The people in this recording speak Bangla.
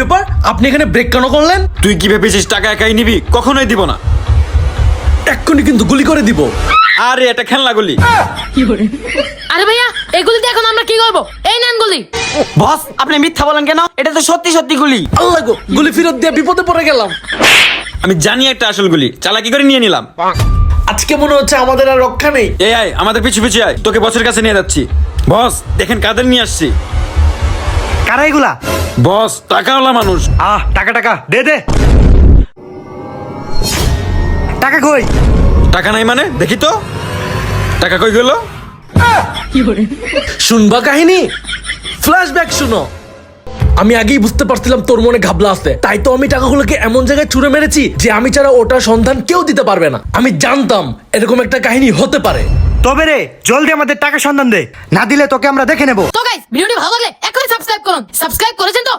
ব্যাপার, আপনি এখানে ব্রেক কেন করলেন? তুই কি ভেবেছিস টাকা একাই নিবি? কখনোই দিব না। এক্ষুনি কিন্তু গুলি করে দিব। আরে এটা খেলনা গুলি। আরে ভাইয়া এগুলি দিয়ে এখন আমরা কি করবো? এই নেন গুলি। বস আপনি মিথ্যা বলেন কেন? এটা তো সত্যি সত্যি গুলি। আল্লাহ গো, গুলি ফেরত দিয়ে বিপদে পড়ে গেলাম। আমি জানি একটা আসল গুলি, চালাকি করে নিয়ে নিলাম। আজকে মনে হচ্ছে আমাদের আর রক্ষা নেই। এই আয়, আমাদের পিছু পিছু আয়, তোকে বসের কাছে নিয়ে যাচ্ছি। বস দেখেন কাদের নিয়ে আসছি। কারা এগুলা? বস টাকাওয়ালা মানুষ। টাকা টাকা দে দে। টাকা কই? টাকা নাই মানে? দেখি তো টাকা কই গেল। শুনবা কাহিনী? ফ্ল্যাশব্যাক শুনো। আমি আগেই বুঝতে পারছিলাম তোর মনে ঘাবলা আছে, তাই তো আমি টাকাগুলোকে এমন জায়গায় ছুঁড়ে মেরেছি যে আমি ছাড়া ওটার সন্ধান কেউ দিতে পারবে না। আমি জানতাম এরকম একটা কাহিনী হতে পারে। তবে রে জলদি আমাদের টাকা সন্ধান দে, না দিলে তোকে আমরা দেখে নেব। তো গাইস ভিডিওটি ভালো লাগলে এখনই সাবস্ক্রাইব করুন। সাবস্ক্রাইব করেছেন তো?